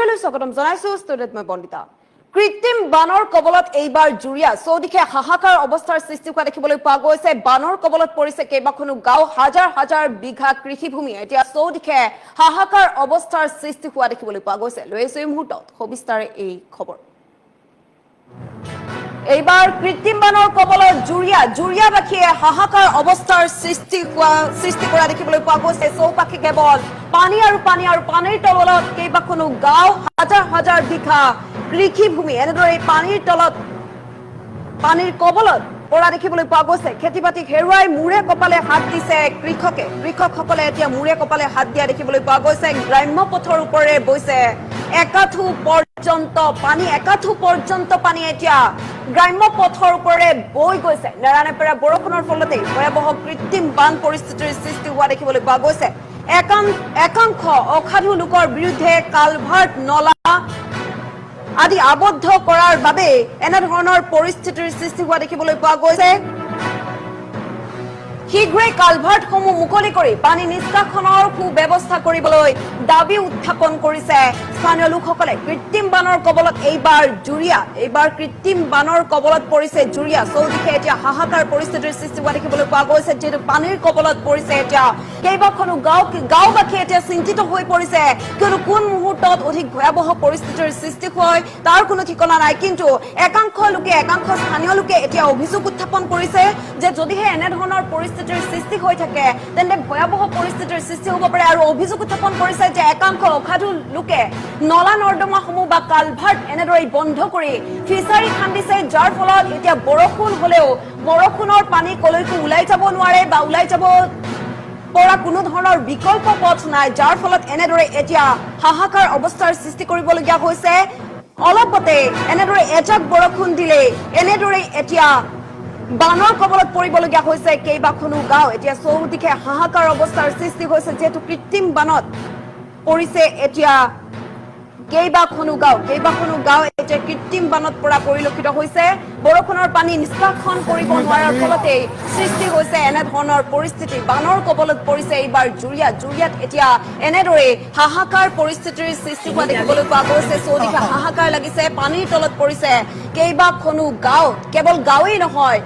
পৰ্যায়লৈ স্বাগতম জনাইছো ষ্টুডিঅ'ত মই বন্দিতা কৃত্ৰিম বানৰ কবলত এইবাৰ জুৰিয়া চৌদিশে হাহাকাৰ অৱস্থাৰ সৃষ্টি হোৱা দেখিবলৈ পোৱা গৈছে বানৰ কবলত পৰিছে কেইবাখনো গাঁও হাজাৰ হাজাৰ বিঘা কৃষিভূমি এতিয়া চৌদিশে হাহাকাৰ অৱস্থাৰ সৃষ্টি হোৱা দেখিবলৈ পোৱা গৈছে লৈছে এই মুহূৰ্তত সবিস্তাৰে এই খবৰ এইবাৰ কৃত্ৰিম বানৰ কবলত জুৰিয়াবাসীয়ে হাহাকাৰ অৱস্থাৰ সৃষ্টি কৰা দেখিবলৈ পোৱা গৈছে চৌপাশে কেৱল পানী আৰু পানীৰ তলত কেইবাখনো গাঁও হাজাৰ হাজাৰ বিঘা কৃষিভূমি এনেদৰে পানীৰ তলত পানীৰ কবলত পৰা দেখিবলৈ পোৱা গৈছে খেতি বাতি হেৰুৱাই মূৰে কপালে হাত দিছে কৃষকসকলে এতিয়া মূৰে কপালে হাত দিয়া দেখিবলৈ পোৱা গৈছে গ্ৰাম্য পথৰ ওপৰে বৈছে একাঠু পৰ্যন্ত পানী এতিয়া গ্ৰাম্য পথৰ ওপৰে বৈ গৈছে নেৰানেপেৰা বৰষুণৰ ফলতে ভয়াৱহ কৃত্ৰিম বান পৰিস্থিতিৰ সৃষ্টি হোৱা দেখিবলৈ পোৱা গৈছে একাংশ অসাধু লোকৰ বিৰুদ্ধে কালভাৰ্ট নলা আদি আবদ্ধ কৰাৰ বাবে এনেধৰণৰ পৰিস্থিতিৰ সৃষ্টি হোৱা দেখিবলৈ পোৱা গৈছে শীঘ্ৰে কালভাৰ্টসমূহ মুকলি কৰি পানী নিষ্কাশনৰ সুব্যৱস্থা কৰিবলৈ দাবী উত্থাপন কৰিছে স্থানীয় লোকসকলে কৃত্ৰিম বানৰ কবলত এইবাৰ কৃত্ৰিম বানৰ কবলত পৰিছে জুৰিয়া চৌদিশে এতিয়া হাহাকাৰ পৰিস্থিতিৰ সৃষ্টি হোৱা দেখিবলৈ পোৱা গৈছে যিহেতু পানীৰ কবলত পৰিছে এতিয়া কেইবাখনো গাঁওবাসী এতিয়া চিন্তিত হৈ পৰিছে কিয়নো কোন মুহূৰ্তত অধিক ভয়াৱহ পৰিস্থিতিৰ সৃষ্টি হয় তাৰ কোনো ঠিকনা নাই কিন্তু একাংশ স্থানীয় লোকে এতিয়া অভিযোগ উত্থাপন কৰিছে যে যদিহে এনেধৰণৰ পৰিস্থিতিৰ সৃষ্টি হৈ থাকে তেন্তে ভয়াৱহ পৰিস্থিতিৰ সৃষ্টি হ'ব পাৰে আৰু অভিযোগ উত্থাপন কৰিছে যে একাংশ অসাধু লোকে নলা নৰ্দমাসমূহ বা কালভাৰ্ট এনেদৰে বন্ধ কৰি ফিচাৰী খান্দিছে যাৰ ফলত এতিয়া বৰষুণ হলেও বৰষুণৰ পানী কলৈকো ওলাই যাব নোৱাৰে বা ওলাই যাব পৰা কোনো ধৰণৰ বিকল্প পথ নাই যাৰ ফলত এনেদৰে এতিয়া হাহাকাৰ অৱস্থাৰ সৃষ্টি কৰিবলগীয়া হৈছে অলপতে এনেদৰে এজাক বৰষুণ দিলে এনেদৰে এতিয়া বানৰ কবলত পৰিবলগীয়া হৈছে কেইবাখনো গাঁও এতিয়া চৌদিশে হাহাকাৰ অৱস্থাৰ সৃষ্টি হৈছে যিহেতু কৃত্ৰিম বানত পৰিছে এতিয়া কেইবাখনো গাঁও এতিয়া কৃত্ৰিম বানত পৰা পৰিলক্ষিত হৈছে বৰষুণৰ পানী নিষ্কাশন কৰিব নোৱাৰাৰ ফলতে সৃষ্টি হৈছে এনেধৰণৰ পৰিস্থিতি বানৰ কবলত পৰিছে এইবাৰ জুৰিয়াত এতিয়া এনেদৰে হাহাকাৰ পৰিস্থিতিৰ সৃষ্টি হোৱা দেখিবলৈ পোৱা গৈছে চৌদিশে হাহাকাৰ লাগিছে পানীৰ তলত পৰিছে কেইবাখনো গাঁও কেৱল গাঁৱেই নহয়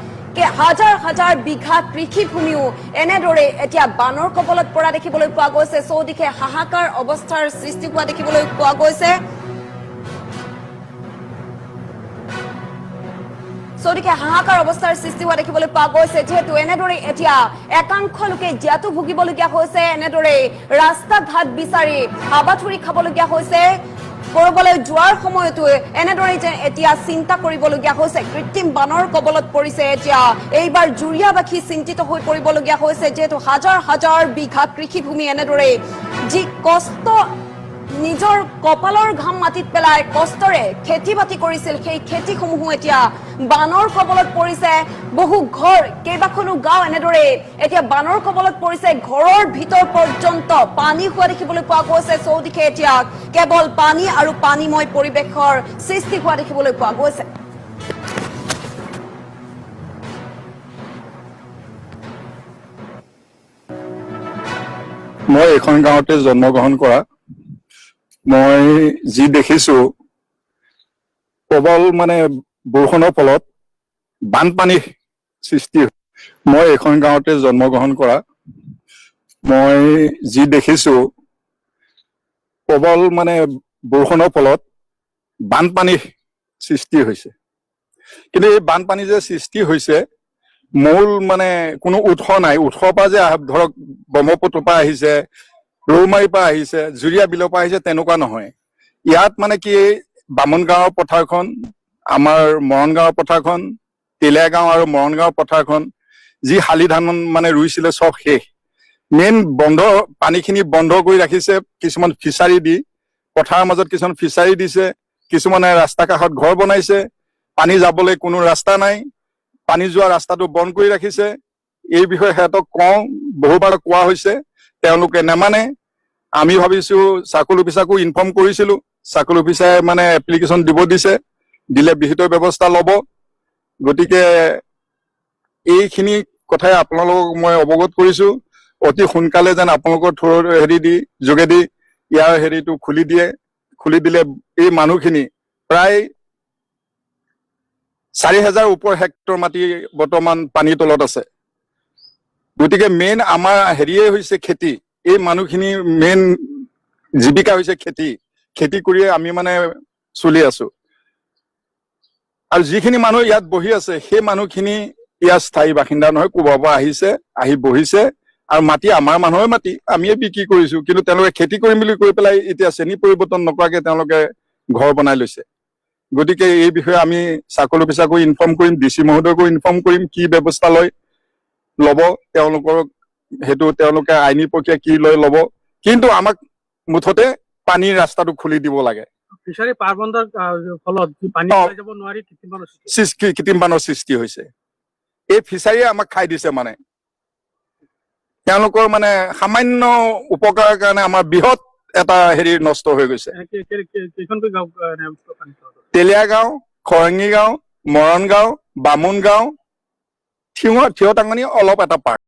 হাজাৰ হাজাৰ বিঘা কৃষিভূমিও এনেদৰে এতিয়া বানৰ কবলত পৰা দেখিবলৈ পোৱা গৈছে চৌদিশে হাহাকাৰ অৱস্থাৰ সৃষ্টি হোৱা দেখিবলৈ পোৱা গৈছে যিহেতু এনেদৰে এতিয়া একাংশ লোকে জীয়াতু ভুগিবলগীয়া হৈছে এনেদৰে ৰাস্তা ঘাট বিচাৰি হাবাথুৰি খাবলগীয়া হৈছে কৰবলৈ যোৱাৰ সময়তো এনেদৰে যে এতিয়া চিন্তা কৰিবলগীয়া হৈছে কৃত্ৰিম বানৰ কবলত পৰিছে এতিয়া এইবাৰ জুৰিয়াবাসী চিন্তিত হৈ পৰিবলগীয়া হৈছে যিহেতু হাজাৰ হাজাৰ বিঘা কৃষিভূমি এনেদৰে যি কষ্ট নিজৰ কপালৰ ঘাম মাটিত পেলাই কষ্টৰে খেতি বাতি কৰিছিল সেই খেতিসমূহ এতিয়া বানৰ কবলত পৰিছে বহু ঘৰ কেইবাখনো গাঁও এনেদৰে এতিয়া বানৰ কবলত পৰিছে ঘৰৰ ভিতৰ পৰ্যন্ত পানী হোৱা দেখিবলৈ পোৱা গৈছে চৌদিশে এতিয়া কেৱল পানী আৰু পানীময় পৰিৱেশৰ সৃষ্টি হোৱা দেখিবলৈ পোৱা গৈছে মই এখন গাঁৱতে জন্মগ্ৰহণ কৰা মই যি দেখিছো প্ৰবল বৰষুণৰ ফলত বানপানী সৃষ্টি মই এখন গাঁৱতে জন্মগ্ৰহণ কৰা মই যি দেখিছো প্ৰবল বৰষুণৰ ফলত বানপানী সৃষ্টি হৈছে কিন্তু এই বানপানী যে সৃষ্টি হৈছে মূল কোনো উৎস নাই উৎসৰ পৰা যে ধৰক ব্ৰহ্মপুত্ৰৰ পৰা আহিছে ৰৌমাৰীৰ পৰা আহিছে জুৰিয়া বিলৰ পৰা আহিছে তেনেকুৱা নহয় ইয়াত কি বামুণ গাঁৱৰ পথাৰখন আমাৰ মৰণ গাঁৱৰ পথাৰখন তিলীয়া গাঁও আৰু মৰণ গাঁৱৰ পথাৰখন যি শালি ধান ৰুইছিলে চব শেষ মেইন পানীখিনি বন্ধ কৰি ৰাখিছে কিছুমান ফিচাৰী দি পথাৰৰ মাজত কিছুমান ফিচাৰী দিছে কিছুমানে ৰাস্তা কাষত ঘৰ বনাইছে পানী যাবলৈ কোনো ৰাস্তা নাই পানী যোৱা ৰাস্তাটো বন্ধ কৰি ৰাখিছে এই বিষয়ে সিহঁতক বহুবাৰ কোৱা হৈছে তেওঁলোকে নেমানে আমি ভাবিছো চাৰ্কল অফিচাৰকো ইনফৰ্ম কৰিছিলো চাৰ্কল অফিচাৰে এপ্লিকেশ্যন দিব দিলে বিহিত ব্যৱস্থা ল'ব গতিকে এইখিনি কথাই আপোনালোকক মই অৱগত কৰিছো অতি সোনকালে যেন আপোনালোকৰ যোগেদি ইয়াৰ খুলি দিয়ে খুলি দিলে এই মানুহখিনি প্ৰায় 4,000 ওপৰ হেক্টৰ মাটি বৰ্তমান পানীৰ তলত আছে। গতিকে মেইন আমাৰ হেৰিয়ে হৈছে খেতি। এই মানুহখিনি মেইন জীৱিকা হৈছে খেতি। খেতি কৰিয়ে আমি মানে চলি আছো। আৰু যিখিনি মানুহ ইয়াত বহি আছে সেই মানুহখিনি ইয়াৰ স্থায়ী বাসিন্দা নহয়, ক'ৰবাৰ পৰা আহিছে, আহি বহিছে। আৰু মাটি আমাৰ মানুহৰ মাটি, আমিয়ে বিক্ৰী কৰিছো। কিন্তু তেওঁলোকে খেতি কৰিম বুলি কৈ পেলাই এতিয়া শ্ৰেণী পৰিৱৰ্তন নকৰাকে তেওঁলোকে ঘৰ বনাই লৈছে। গতিকে এই বিষয়ে আমি চাৰ্কল অফিচাৰকো ইনফৰ্ম কৰিম, DC মহোদয়কো ইনফৰ্ম কৰিম, কি ব্যৱস্থা ল'ব তেওঁলোকৰ, সেইটো তেওঁলোকে আইনী প্ৰক্ৰিয়া কি ল'ব। কিন্তু আমাক মুঠতে পানীৰ ৰাস্তাটো খুলি দিব লাগে। ফিচাৰী পাৰ বন্ধৰ ফলত পানী ওলাই যাব নোৱাৰি কৃত্ৰিম বানৰ সৃষ্টি হৈছে। এই ফিচাৰীয়ে আমাক খাই দিছে। মানে তেওঁলোকৰ মানে সামান্য উপকাৰৰ কাৰণে আমাৰ বৃহৎ এটা হেৰি নষ্ট হৈ গৈছে। তেলীয়া গাঁও, খৰঙি গাঁও, মৰণ গাঁও, বামুণ গাঁও, থিয় টাঙনি অলপ এটা পাৰ্ট।